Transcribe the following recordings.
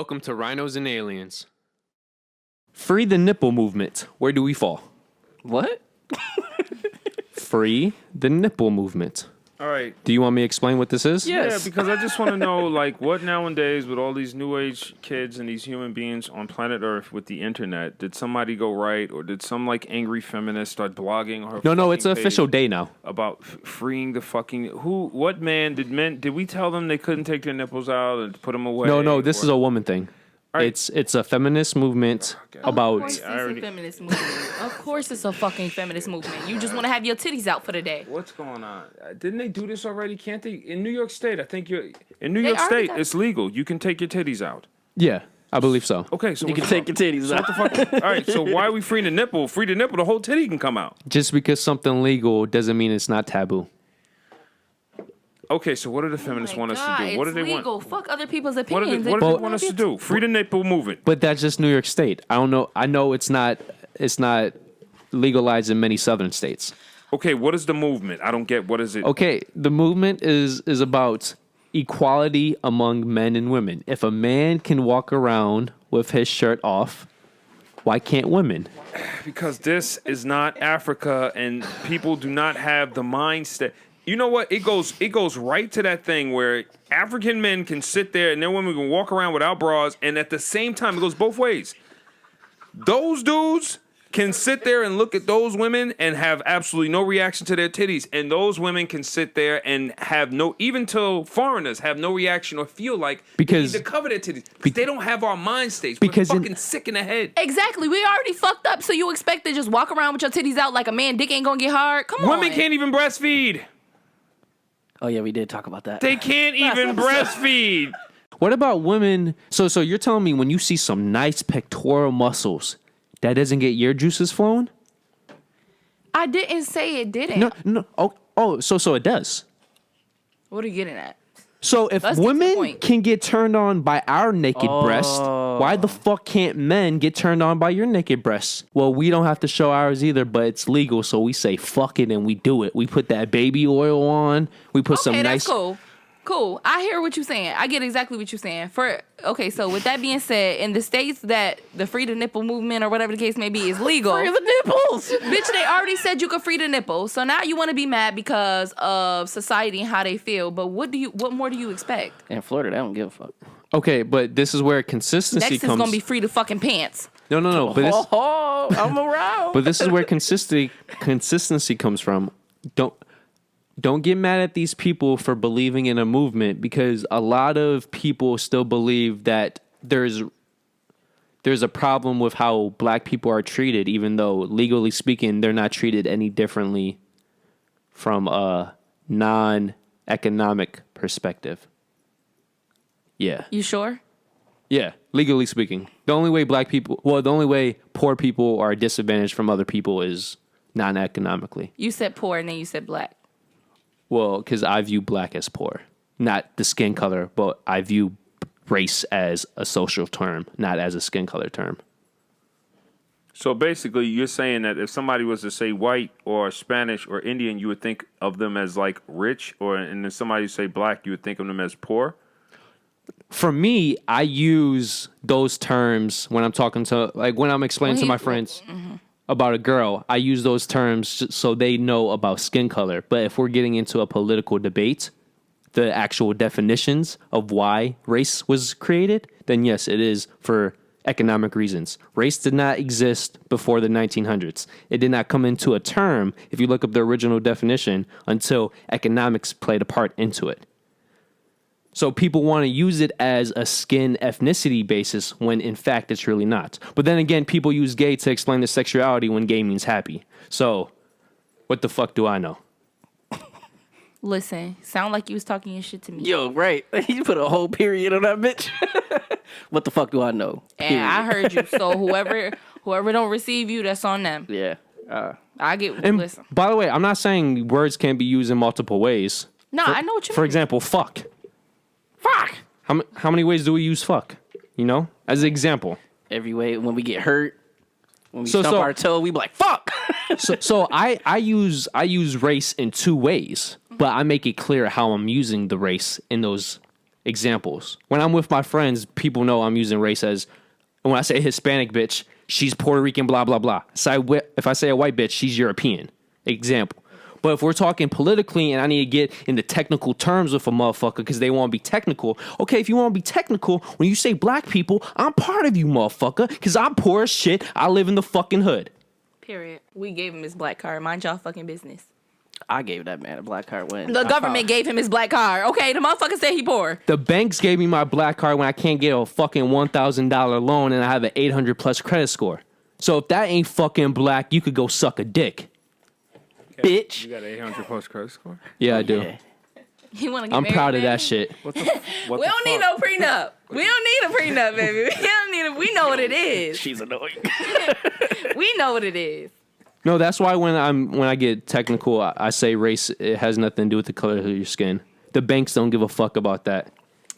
Welcome to Rhinos and Aliens. Free the nipple movement. Where do we fall? What? Free the nipple movement. All right. Do you want me to explain what this is? Yes. Yeah, because I just want to know, like, what nowadays with all these new age kids and these human beings on planet Earth with the internet, did somebody go right, or did some like angry feminist start blogging her? No, it's an fucking official page day now. about freeing the fucking what man did we tell them they couldn't take their nipples out and put them away? No, this is a woman thing. Right. It's a feminist movement about. Of course it's a feminist movement. Of course it's a fucking feminist movement. You just want to have your titties out for the day. What's going on? Didn't they do this already? Can't they? In New York State, I think in New York already State, got- it's legal. You can take your titties out. Yeah, I believe so. Okay, so You can take your titties out. What the fuck? All right, so why are we freeing the nipple? Free the nipple, the whole titty can come out. Just because something legal doesn't mean it's not taboo. Okay, so what do the feminists want us to do? What do it's they legal. want? Fuck other people's What do opinions. they want us to do? Free the nipple movement. But that's just New York State. I don't know. I know it's not legalized in many southern states. Okay, what is the movement? I don't get. What is it? Okay, the movement is about equality among men and women. If a man can walk around with his shirt off, why can't women? Because this is not Africa, and people do not have the mindset. You know what? It goes right to that thing where African men can sit there and their women can walk around without bras, and at the same time, it goes both ways. Those dudes can sit there and look at those women and have absolutely no reaction to their titties, and those women can sit there and have no, even till foreigners have no reaction or feel like Because- they need to cover their titties. They don't have our mind states. Because We're in- fucking sick in the head. Exactly. We already fucked up, so you expect to just walk around with your titties out like a man dick ain't gonna get hard? Come on. Women can't even breastfeed. Oh yeah, we did talk about that. They can't even breastfeed. What about women? So you're telling me when you see some nice pectoral muscles, that doesn't get your juices flowing? I didn't say it didn't. No. So it does. What are you getting at? So if Let's get to the women point. can get turned on by our naked breast, why the fuck can't men get turned on by your naked breasts? Well, we don't have to show ours either, but it's legal, so we say fuck it and we do it. We put that baby oil on. We put some Okay, nice. that's cool. I hear what you're saying. I get exactly what you're saying. So with that being said, in the states that the free the nipple movement or whatever the case may be is legal, Free the nipples. bitch, they already said you could free the nipple. So now you want to be mad because of society and how they feel. But what more do you expect? In Florida, they don't give a fuck. Okay, but this is where consistency Next is comes. gonna be free the fucking pants. No. But this, Oh, I'm around. but this is where consistency comes from. Don't get mad at these people for believing in a movement, because a lot of people still believe that there's a problem with how black people are treated, even though legally speaking they're not treated any differently from a non-economic perspective. Yeah. You sure? Yeah, legally speaking. The only way poor people are disadvantaged from other people is non-economically. You said poor and then you said black. Well, because I view black as poor. Not the skin color, but I view race as a social term, not as a skin color term. So basically, you're saying that if somebody was to say white or Spanish or Indian, you would think of them as like rich, and if somebody say black, you would think of them as poor? For me, I use those terms when I'm talking to, like when I'm explaining to my friends about a girl. I use those terms so they know about skin color. But if we're getting into a political debate, the actual definitions of why race was created, then yes, it is for economic reasons. Race did not exist before the 1900s. It did not come into a term, if you look up the original definition, until economics played a part into it. So people want to use it as a skin ethnicity basis when in fact it's really not. But then again, people use gay to explain their sexuality when gay means happy. So what the fuck do I know? Listen, sound like you was talking your shit to me. Yo, right. You put a whole period on that bitch. What the fuck do I know? And I heard you. So whoever don't receive you, that's on them. Yeah. I get. And Listen. by the way, I'm not saying words can't be used in multiple ways. No, I know what you For mean. example, fuck. Fuck. How many ways do we use fuck? You know, as an example. Every way when we get hurt, when we So- stump so- our toe, we be like, fuck. So I use race in two ways, but I make it clear how I'm using the race in those examples. When I'm with my friends, people know I'm using race as, when I say Hispanic bitch, she's Puerto Rican, blah, blah, blah. So if I say a white bitch, she's European. Example. But if we're talking politically and I need to get into technical terms with a motherfucker because they want to be technical, okay, if you want to be technical, when you say black people, I'm part of you, motherfucker, because I'm poor as shit. I live in the fucking hood. Period. We gave him his black card. Mind y'all fucking business. I gave that man a black card when The government gave him his black card. Okay, the motherfucker said he poor. The banks gave me my black card when I can't get a fucking $1,000 loan and I have an 800 plus credit score. So if that ain't fucking black, you could go suck a dick. Bitch. You got an 800 plus credit score? Yeah, I do. Yeah. You want to get I'm married, proud of baby? that shit. What the We don't need no prenup. We don't need a prenup, baby. We don't need. We know what it is. She's annoying. We know what it is. No, that's why when I get technical, I say race. It has nothing to do with the color of your skin. The banks don't give a fuck about that.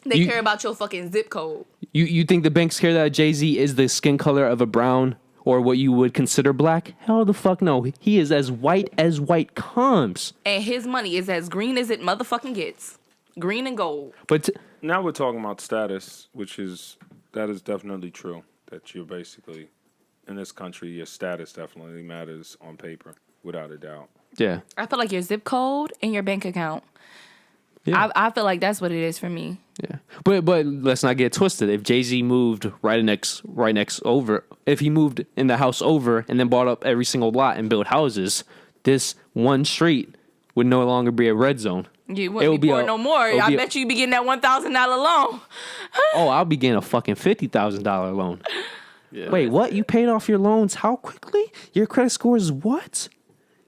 They care about your fucking zip code. You think the banks care that Jay-Z is the skin color of a brown or what you would consider black? Hell the fuck no. He is as white comes. And his money is as green as it motherfucking gets. Green and gold. But Now we're talking about status, that is definitely true. That you're basically, in this country, your status definitely matters on paper, without a doubt. yeah. I feel like your zip code and your bank account. Yeah. I feel like that's what it is for me. Yeah, but let's not get twisted. If Jay-Z moved right next over, if he moved in the house over and then bought up every single lot and built houses, this one street would no longer be a red zone. You wouldn't be poor no more. I bet you'd be getting that $1,000 loan. Oh, I'll be getting a fucking $50,000 loan. Yeah. Wait, what? You paid off your loans how quickly? Your credit score is what?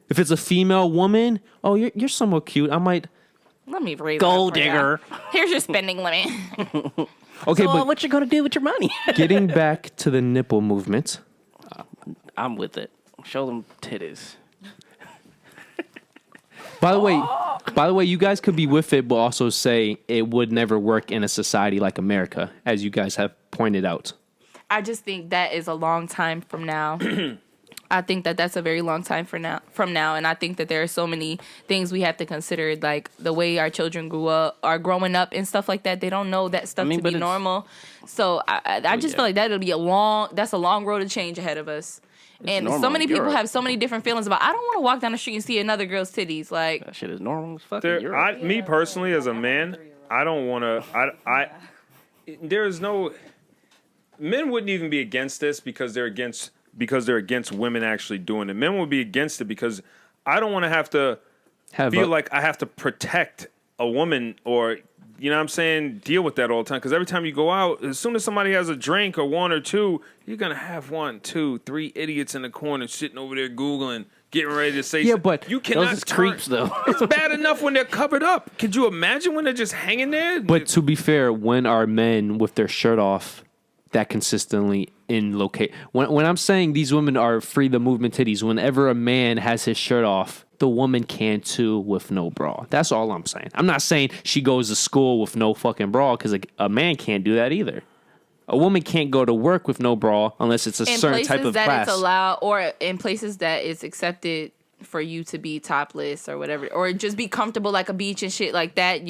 If it's a female woman, oh, you're somewhat cute. I might. Let me raise Gold that for ya. digger. Here's your spending limit. Okay, So, but what you gonna do with your money? getting back to the nipple movement. I'm with it. Show them titties. By the way, you guys could be with it, but also say it would never work in a society like America, as you guys have pointed out. I just think that is a long time from now. I think that that's a very long time from now, and I think that there are so many things we have to consider, like the way our children are growing up and stuff like that. They don't know that stuff to be normal. So I just feel like that's a long road to change ahead of us. And so many people have so many different feelings about, I don't want to walk down the street and see another girl's titties. Like, That shit is normal as fuck. in Europe. Me personally, as a man, I don't want to. There's no. Men wouldn't even be against this because they're against women actually doing it. Men would be against it because I don't want to have to feel like I have to protect a woman or, you know what I'm saying, deal with that all the time. Because every time you go out, as soon as somebody has a drink or one or two, you're going to have 1, 2, 3 idiots in the corner sitting over there Googling, getting ready to say something. but you cannot those is creeps, though. It's bad enough when they're covered up. Could you imagine when they're just hanging there? But to be fair, when are men with their shirt off that consistently in locate? When I'm saying these women are free the movement titties, whenever a man has his shirt off, the woman can too with no bra. That's all I'm saying. I'm not saying she goes to school with no fucking bra because a man can't do that either. A woman can't go to work with no bra unless it's a certain type of that class. It's allowed, or in places that it's accepted for you to be topless or whatever, or just be comfortable like a beach and shit like that.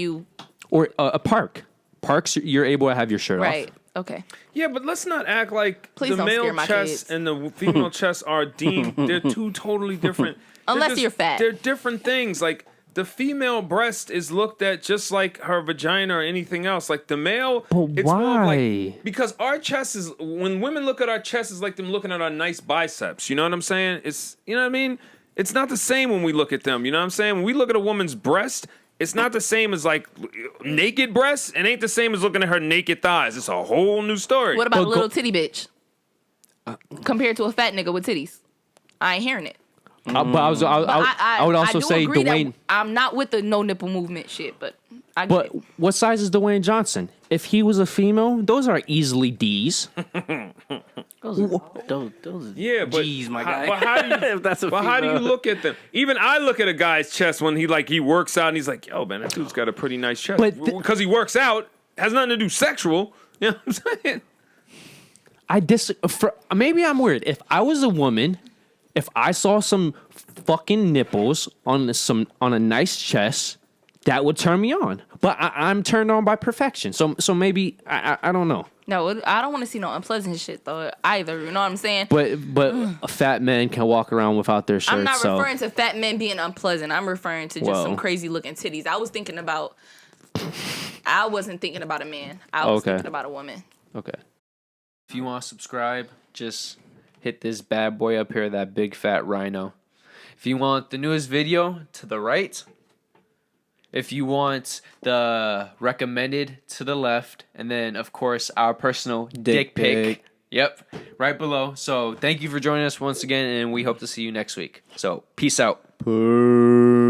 Or a park. Parks, you're able to have your shirt Right. off. Okay. Yeah, but let's not act like Please the don't scare male my chest kids. and the female chest are deemed. They're two totally different. Unless you're fat. They're different things. Like the female breast is looked at just like her vagina or anything else. Like the male, But it's more of why? like, because our chest is, when women look at our chest, it's like them looking at our nice biceps. You know what I'm saying? It's, you know what I mean? It's not the same when we look at them. You know what I'm saying? When we look at a woman's breast, it's not the same as like naked breasts. It ain't the same as looking at her naked thighs. It's a whole new story. What about a little titty bitch compared to a fat nigga with titties? I ain't hearing it. But I would also do say agree that Dwayne. I'm not with the no nipple movement shit, but I get But it. what size is Dwayne Johnson? If he was a female, those are easily D's. Those Yeah, but G's, my how, guy. but how do you? If that's a but how do you female. look at them? Even I look at a guy's chest when he works out and he's like, "Yo, man, that dude's got a pretty nice chest." But Because he works out, has nothing to do sexual. You know what I'm saying? Maybe I'm weird. If I was a woman, if I saw some fucking nipples on a nice chest, that would turn me on. But I'm turned on by perfection. So maybe I don't know. No, I don't want to see no unpleasant shit though either. You know what I'm saying? But fat men can walk around without their shirts. I'm not referring to fat men being unpleasant. I'm referring to just some crazy looking titties. I wasn't thinking about a man. I was thinking about a woman. Okay. If you want to subscribe, just hit this bad boy up here, that big fat rhino. If you want the newest video, to the right. If you want the recommended, to the left. And then, of course, our personal dick pic. Yep, right below. So thank you for joining us once again, and we hope to see you next week. So peace out. Peace.